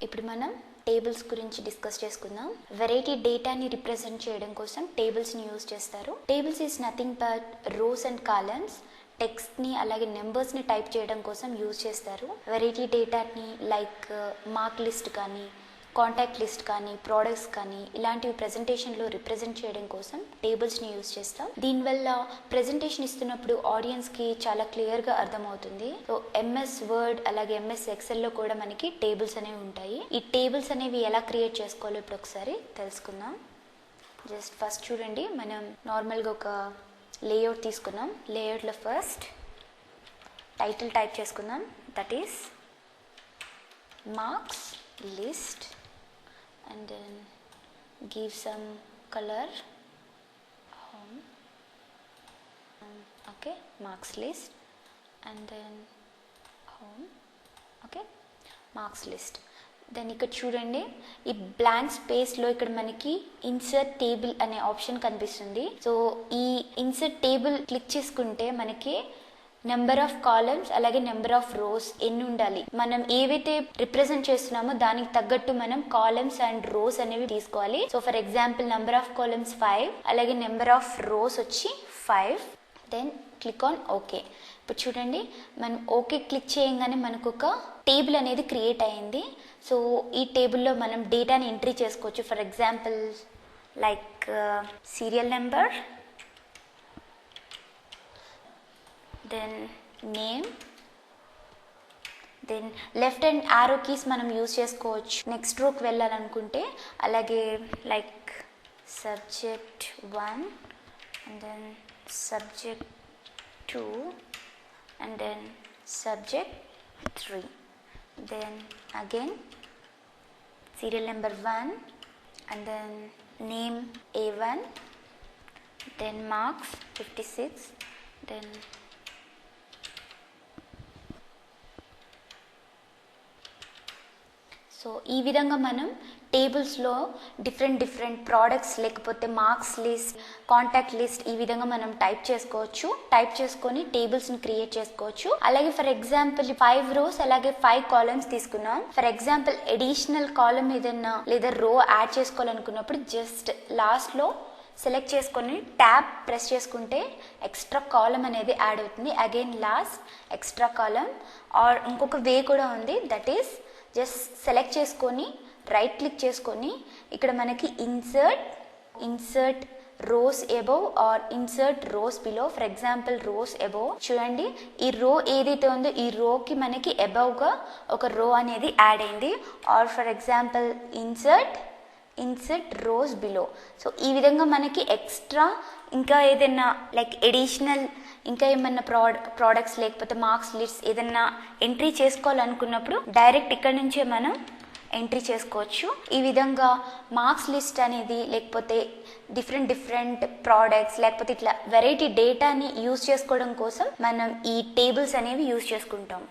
ఇప్పుడు మనం టేబుల్స్ గురించి డిస్కస్ చేసుకుందాం. వెరైటీ డేటాని రిప్రజెంట్ చేయడం కోసం టేబుల్స్ని యూజ్ చేస్తారు. Tables is nothing but rows and columns. టెక్స్ట్ని అలాగే నెంబర్స్ని టైప్ చేయడం కోసం యూజ్ చేస్తారు. వెరైటీ డేటాని లైక్ మార్క్ లిస్ట్ కానీ, కాంటాక్ట్ లిస్ట్ కానీ, ప్రోడక్ట్స్ కానీ ఇలాంటివి ప్రెజెంటేషన్లో రిప్రజెంట్ చేయడం కోసం టేబుల్స్ని యూజ్ చేస్తాం. దీనివల్ల ప్రెజెంటేషన్ ఇస్తున్నప్పుడు ఆడియన్స్కి చాలా క్లియర్గా అర్థమవుతుంది. సో ఎంఎస్ వర్డ్ అలాగే ఎంఎస్ ఎక్సెల్లో కూడా మనకి టేబుల్స్ అనేవి ఉంటాయి. ఈ టేబుల్స్ అనేవి ఎలా క్రియేట్ చేసుకోవాలో ఇప్పుడు ఒకసారి తెలుసుకుందాం. జస్ట్ ఫస్ట్ చూడండి, మనం నార్మల్గా ఒక లేఅవుట్ తీసుకున్నాం. లేఅవుట్లో ఫస్ట్ టైటిల్ టైప్ చేసుకుందాం. That is marks list and then give some color home. Okay, marks list and then home. Okay, marks list. Then ఇక్కడ చూడండి, ఈ బ్లాంక్ స్పేస్లో ఇక్కడ మనకి ఇన్సర్ట్ టేబుల్ అనే ఆప్షన్ కనిపిస్తుంది. సో ఈ ఇన్సర్ట్ టేబుల్ క్లిక్ చేసుకుంటే మనకి నెంబర్ ఆఫ్ కాలమ్స్ అలాగే నెంబర్ ఆఫ్ రోస్ ఎన్ని ఉండాలి, మనం ఏవైతే రిప్రజెంట్ చేస్తున్నామో దానికి తగ్గట్టు మనం కాలమ్స్ అండ్ రోస్ అనేవి తీసుకోవాలి. So for example number of columns 5 అలాగే నెంబర్ ఆఫ్ రోస్ వచ్చి 5. Then click on okay. ఇప్పుడు చూడండి, మనం ఓకే క్లిక్ చేయగానే మనకు ఒక టేబుల్ అనేది క్రియేట్ అయ్యింది. సో ఈ టేబుల్లో మనం డేటాని ఎంట్రీ చేసుకోవచ్చు. For example like serial number, then name, then left and arrow keys మనం యూజ్ చేసుకోవచ్చు నెక్స్ట్ రోకి వెళ్ళాలనుకుంటే. అలాగే like subject 1 and then subject 2 and then subject 3. Then again serial number 1 and then name A1, then marks 56, then so ఈ విధంగా మనం టేబుల్స్లో different products లేకపోతే మార్క్స్ లిస్ట్, కాంటాక్ట్ లిస్ట్ ఈ విధంగా మనం టైప్ చేసుకోవచ్చు. టైప్ చేసుకొని టేబుల్స్ని క్రియేట్ చేసుకోవచ్చు. అలాగే ఫర్ ఎగ్జాంపుల్ 5 రోస్ అలాగే 5 కాలమ్స్ తీసుకున్నాం. ఫర్ ఎగ్జాంపుల్ అడిషనల్ కాలమ్ ఏదన్నా లేదా రో యాడ్ చేసుకోవాలనుకున్నప్పుడు జస్ట్ లాస్ట్లో సెలెక్ట్ చేసుకొని ట్యాబ్ ప్రెస్ చేసుకుంటే ఎక్స్ట్రా కాలమ్ అనేది యాడ్ అవుతుంది. Again last extra column. Or ఇంకొక వే కూడా ఉంది, దట్ ఈస్ జస్ట్ సెలెక్ట్ చేసుకొని రైట్ క్లిక్ చేసుకొని ఇక్కడ మనకి insert rows above or insert rows below. For example rows above చూడండి, ఈ రో ఏదైతే ఉందో ఈ రోకి మనకి అబోవ్గా ఒక రో అనేది యాడ్ అయింది. Or for example insert rows below. So ఈ విధంగా మనకి ఎక్స్ట్రా ఇంకా ఏదైనా లైక్ ఎడిషనల్ ఇంకా ఏమన్నా ప్రోడక్ట్స్ లేకపోతే మార్క్స్ లిస్ట్ ఏదన్నా ఎంట్రీ చేసుకోవాలనుకున్నప్పుడు డైరెక్ట్ ఇక్కడ నుంచే మనం ఎంట్రీ చేసుకోవచ్చు. ఈ విధంగా మార్క్స్ లిస్ట్ అనేది లేకపోతే డిఫరెంట్ ప్రోడక్ట్స్ లేకపోతే ఇట్లా వెరైటీ డేటాని యూజ్ చేసుకోవడం కోసం మనం ఈ టేబుల్స్ అనేవి యూజ్ చేసుకుంటాం.